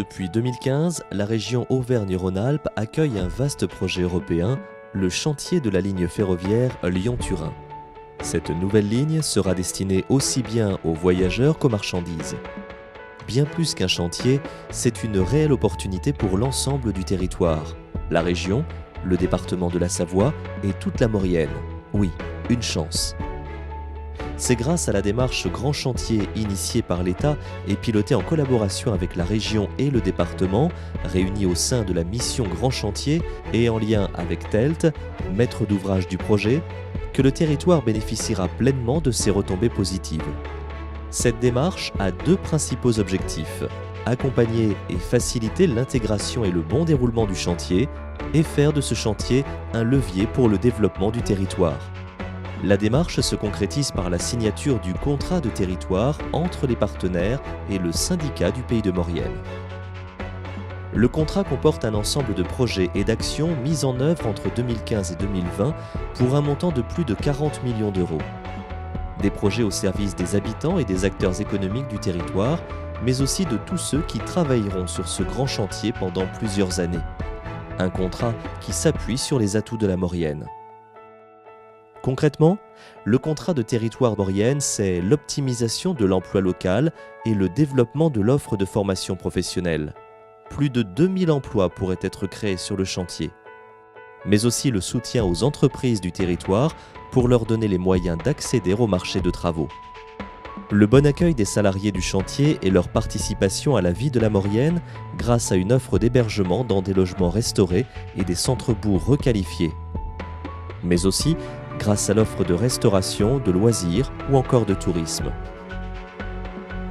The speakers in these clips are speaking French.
Depuis 2015, la région Auvergne-Rhône-Alpes accueille un vaste projet européen, le chantier de la ligne ferroviaire Lyon-Turin. Cette nouvelle ligne sera destinée aussi bien aux voyageurs qu'aux marchandises. Bien plus qu'un chantier, c'est une réelle opportunité pour l'ensemble du territoire. La région, le département de la Savoie et toute la Maurienne. Oui, une chance. C'est grâce à la démarche Grand Chantier initiée par l'État et pilotée en collaboration avec la région et le département, réunis au sein de la mission Grand Chantier et en lien avec TELT, maître d'ouvrage du projet, que le territoire bénéficiera pleinement de ces retombées positives. Cette démarche a deux principaux objectifs: accompagner et faciliter l'intégration et le bon déroulement du chantier et faire de ce chantier un levier pour le développement du territoire. La démarche se concrétise par la signature du contrat de territoire entre les partenaires et le syndicat du Pays de Maurienne. Le contrat comporte un ensemble de projets et d'actions mis en œuvre entre 2015 et 2020 pour un montant de plus de 40 millions d'euros. Des projets au service des habitants et des acteurs économiques du territoire, mais aussi de tous ceux qui travailleront sur ce grand chantier pendant plusieurs années. Un contrat qui s'appuie sur les atouts de la Maurienne. Concrètement, le contrat de territoire Maurienne, c'est l'optimisation de l'emploi local et le développement de l'offre de formation professionnelle. Plus de 2000 emplois pourraient être créés sur le chantier. Mais aussi le soutien aux entreprises du territoire pour leur donner les moyens d'accéder au marché de travaux. Le bon accueil des salariés du chantier et leur participation à la vie de la Maurienne grâce à une offre d'hébergement dans des logements restaurés et des centres-bourgs requalifiés. Mais aussi grâce à l'offre de restauration, de loisirs ou encore de tourisme.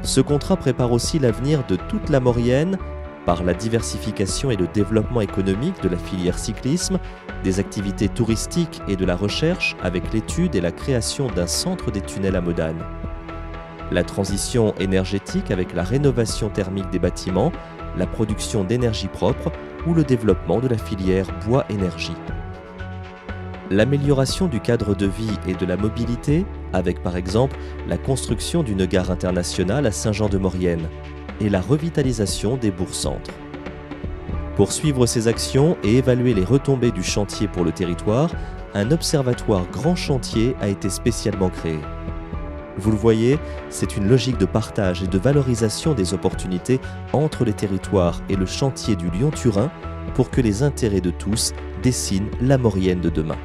Ce contrat prépare aussi l'avenir de toute la Maurienne par la diversification et le développement économique de la filière cyclisme, des activités touristiques et de la recherche avec l'étude et la création d'un centre des tunnels à Modane. La transition énergétique avec la rénovation thermique des bâtiments, la production d'énergie propre ou le développement de la filière bois-énergie. L'amélioration du cadre de vie et de la mobilité, avec par exemple la construction d'une gare internationale à Saint-Jean-de-Maurienne et la revitalisation des bourgs-centres. Pour suivre ces actions et évaluer les retombées du chantier pour le territoire, un observatoire Grand Chantier a été spécialement créé. Vous le voyez, c'est une logique de partage et de valorisation des opportunités entre les territoires et le chantier du Lyon-Turin pour que les intérêts de tous dessinent la Maurienne de demain.